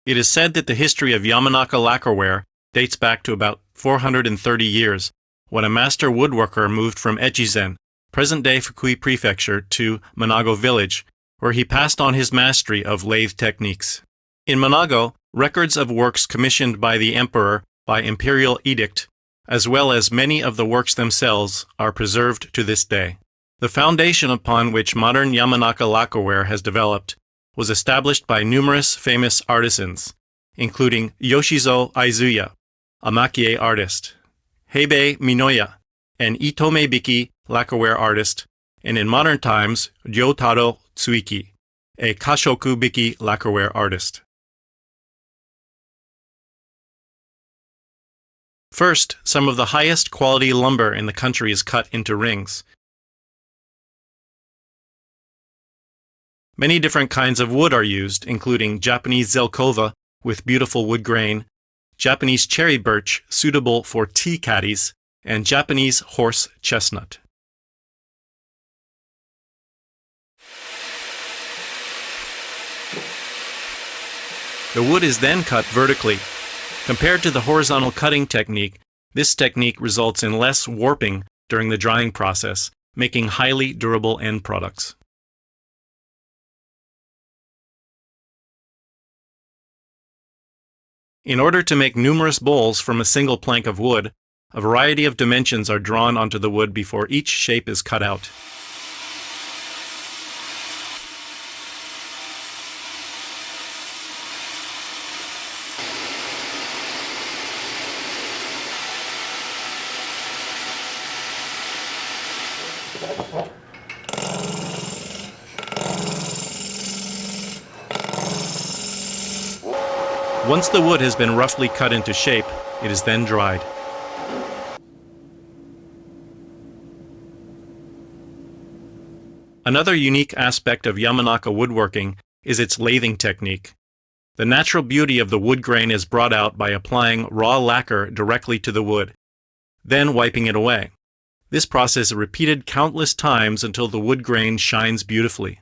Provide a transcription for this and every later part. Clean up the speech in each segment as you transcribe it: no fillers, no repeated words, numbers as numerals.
It is said that the history of Yamanaka lacquerware dates back to about 430 years, when a master woodworker moved from Echizen, present-day Fukui Prefecture, to Manago Village, where he passed on his mastery of lathe techniques. In Manago, records of works commissioned by the emperor by imperial edict, as well as many of the works themselves, are preserved to this day. The foundation upon which modern Yamanaka lacquerware has developed was established by numerous famous artisans, including Yoshizo Aizuya, a makie artist, Heibei Minoya, an Itome-biki lacquerware artist, and in modern times, Ryotaro Tsuiki, a Kashoku-biki lacquerware artist. First, some of the highest quality lumber in the country is cut into rings. Many different kinds of wood are used, including Japanese zelkova with beautiful wood grain, Japanese cherry birch suitable for tea caddies, and Japanese horse chestnut. The wood is then cut vertically. Compared to the horizontal cutting technique, this technique results in less warping during the drying process, making highly durable end products. In order to make numerous bowls from a single plank of wood, a variety of dimensions are drawn onto the wood before each shape is cut out. Once the wood has been roughly cut into shape, it is then dried. Another unique aspect of Yamanaka woodworking is its lathing technique. The natural beauty of the wood grain is brought out by applying raw lacquer directly to the wood, then wiping it away. This process is repeated countless times until the wood grain shines beautifully.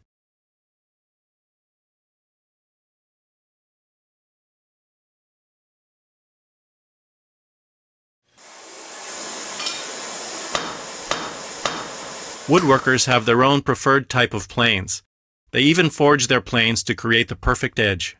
Woodworkers have their own preferred type of planes. They even forge their planes to create the perfect edge.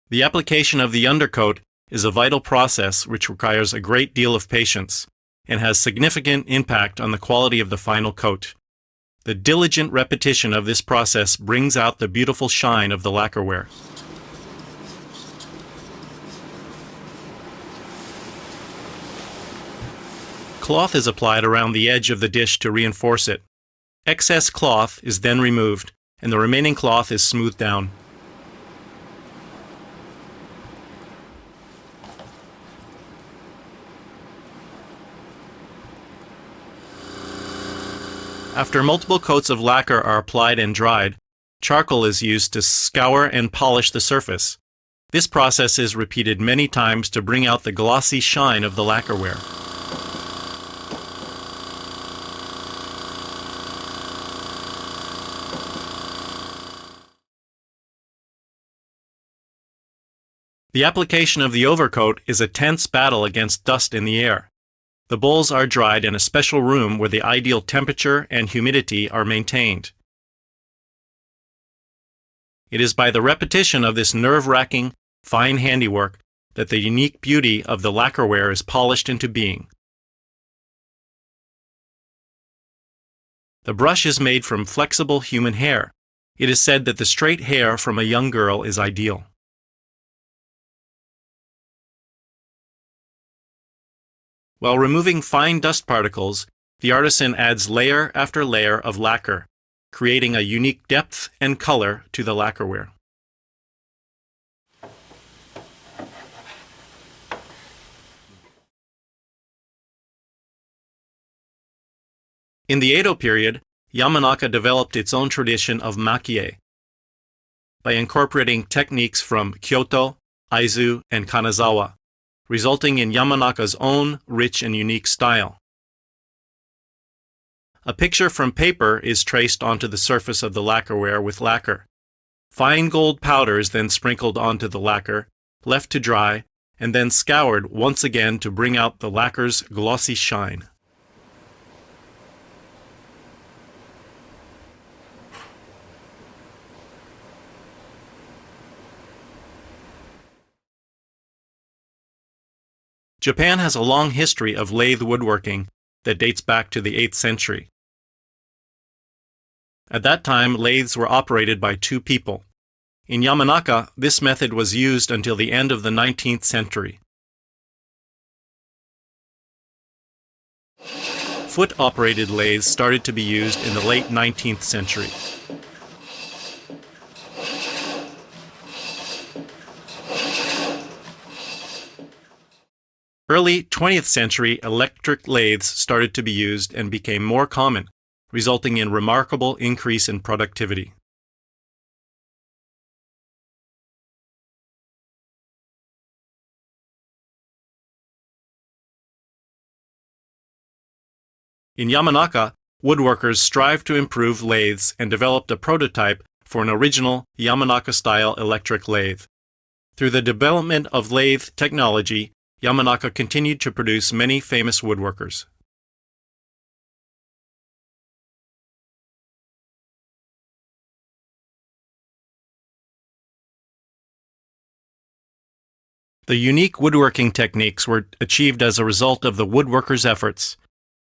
The application of the undercoat is a vital process which requires a great deal of patience and has significant impact on the quality of the final coat. The diligent repetition of this process brings out the beautiful shine of the lacquerware. Cloth is applied around the edge of the dish to reinforce it. Excess cloth is then removed, and the remaining cloth is smoothed down. After multiple coats of lacquer are applied and dried, charcoal is used to scour and polish the surface. This process is repeated many times to bring out the glossy shine of the lacquerware. The application of the overcoat is a tense battle against dust in the air. The bowls are dried in a special room where the ideal temperature and humidity are maintained. It is by the repetition of this nerve-wracking, fine handiwork that the unique beauty of the lacquerware is polished into being. The brush is made from flexible human hair. It is said that the straight hair from a young girl is ideal. While removing fine dust particles, the artisan adds layer after layer of lacquer, creating a unique depth and color to the lacquerware. In the Edo period, Yamanaka developed its own tradition of makie. by incorporating techniques from Kyoto, Aizu, and Kanazawa, resulting in Yamanaka's own rich and unique style. A picture from paper is traced onto the surface of the lacquerware with lacquer. Fine gold powder is then sprinkled onto the lacquer, left to dry, and then scoured once again to bring out the lacquer's glossy shine. Japan has a long history of lathe woodworking that dates back to the 8th century. At that time, lathes were operated by two people. In Yamanaka, this method was used until the end of the 19th century. Foot-operated lathes started to be used in the late 19th century. Early 20th century electric lathes started to be used and became more common, resulting in remarkable increase in productivity. In Yamanaka, woodworkers strived to improve lathes and developed a prototype for an original Yamanaka-style electric lathe. Through the development of lathe technology, Yamanaka continued to produce many famous woodworkers. The unique woodworking techniques were achieved as a result of the woodworkers' efforts.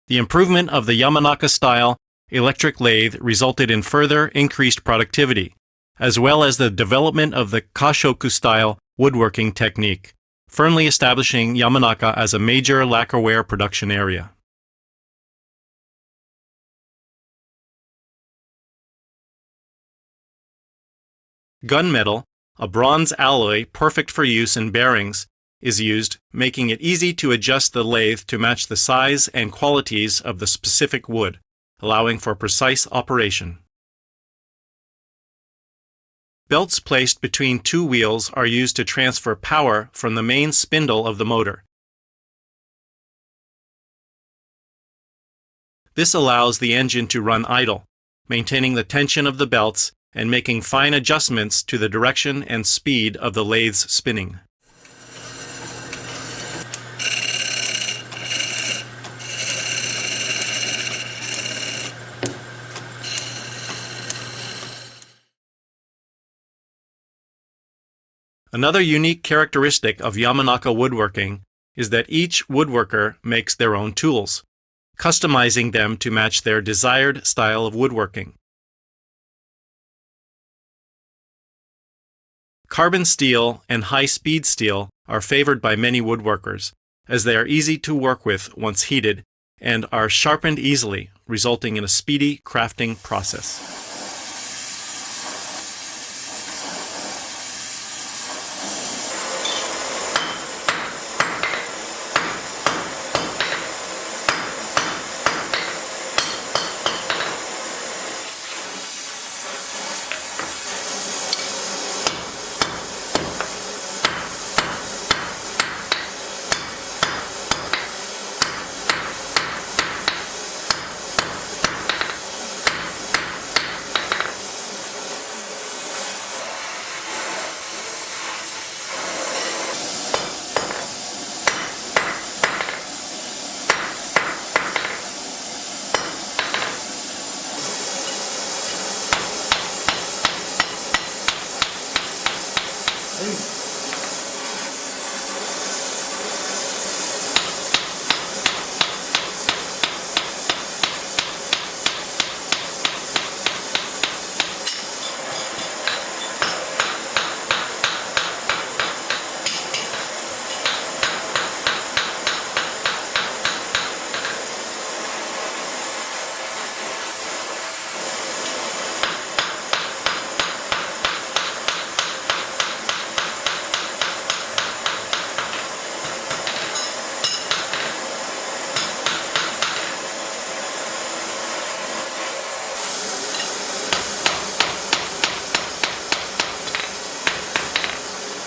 The improvement of the Yamanaka-style electric lathe resulted in further increased productivity, as well as the development of the Kashoku-style woodworking technique, firmly establishing Yamanaka as a major lacquerware production area. Gunmetal, a bronze alloy perfect for use in bearings, is used, making it easy to adjust the lathe to match the size and qualities of the specific wood, allowing for precise operation. Belts placed between two wheels are used to transfer power from the main spindle of the motor. This allows the engine to run idle, maintaining the tension of the belts and making fine adjustments to the direction and speed of the lathe's spinning. Another unique characteristic of Yamanaka woodworking is that each woodworker makes their own tools, customizing them to match their desired style of woodworking. Carbon steel and high-speed steel are favored by many woodworkers, as they are easy to work with once heated and are sharpened easily, resulting in a speedy crafting process.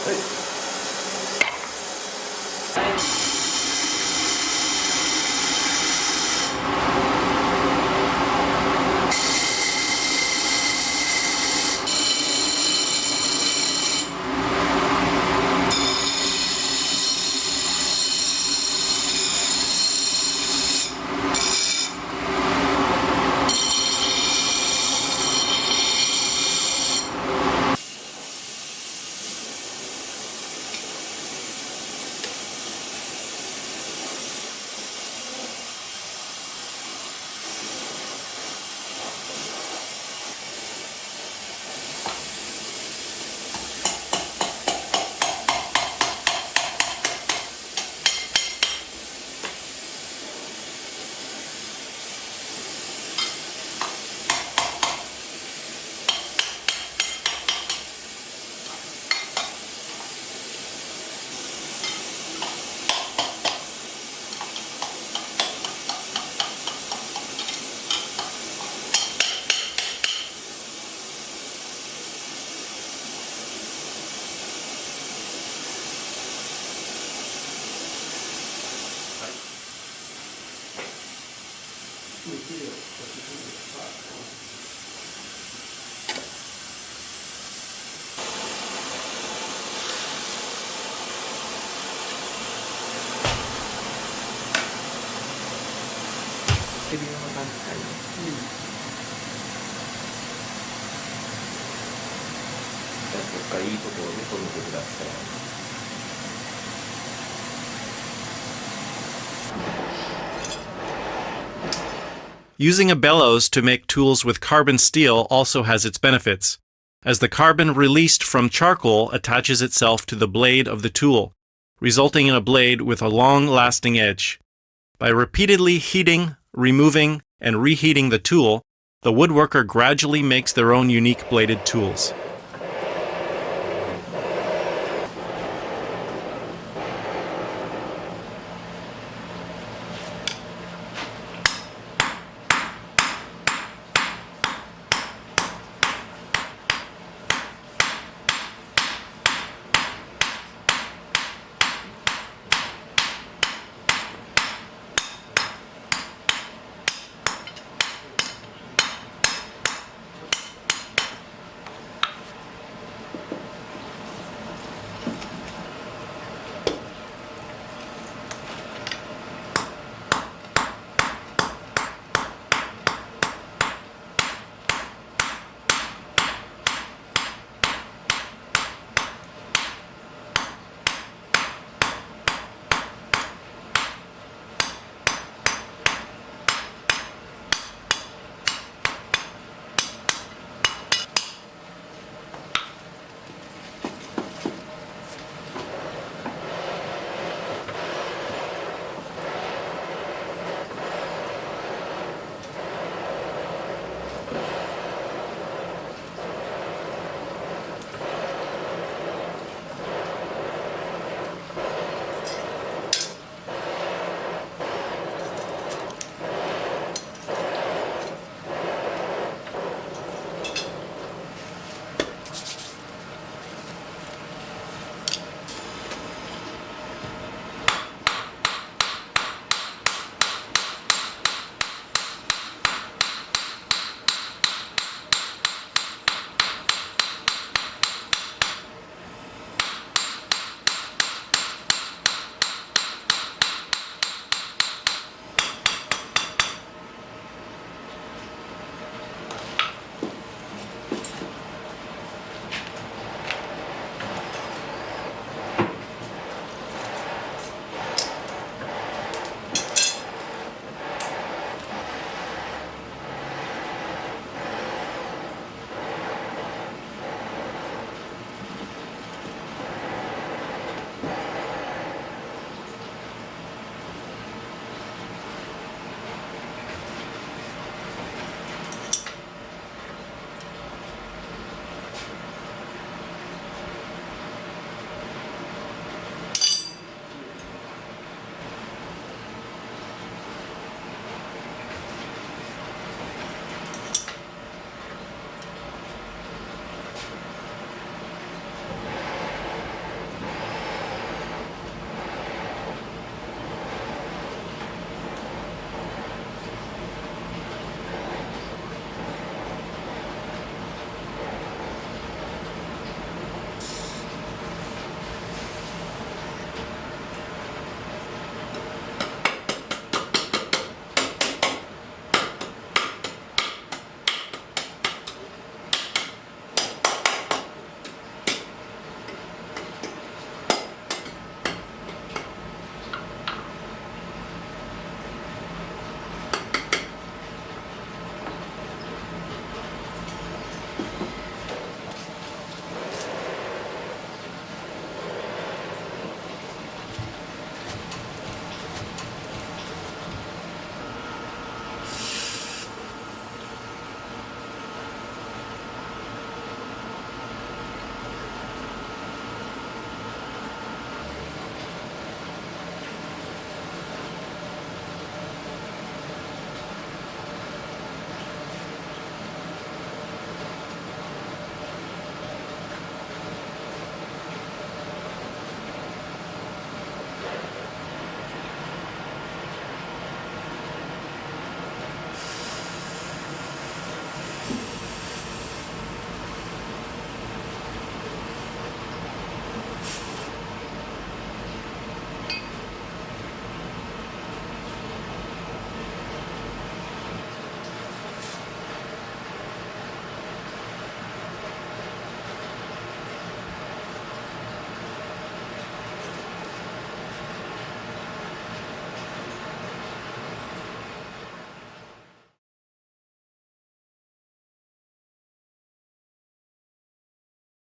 微妙な感じかいな。じゃあどっかいいところで止めてください。Using a bellows to make tools with carbon steel also has its benefits, as the carbon released from charcoal attaches itself to the blade of the tool, resulting in a blade with a long-lasting edge. By repeatedly heating, removing, and reheating the tool, the woodworker gradually makes their own unique bladed tools.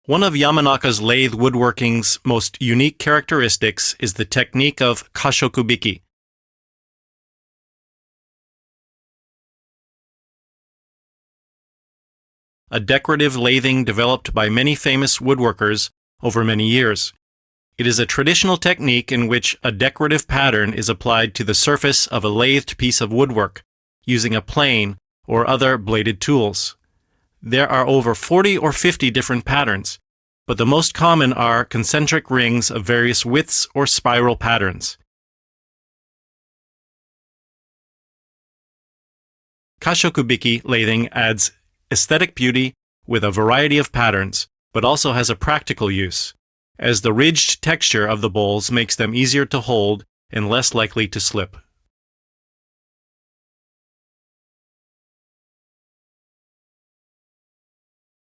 One of Yamanaka's lathe woodworking's most unique characteristics is the technique of kashokubiki. A decorative lathing developed by many famous woodworkers over many years. It is a traditional technique in which a decorative pattern is applied to the surface of a lathed piece of woodwork using a plane or other bladed tools. There are over 40 or 50 different patterns, but the most common are concentric rings of various widths or spiral patterns. Kashokubiki lathing adds aesthetic beauty with a variety of patterns, but also has a practical use, as the ridged texture of the bowls makes them easier to hold and less likely to slip.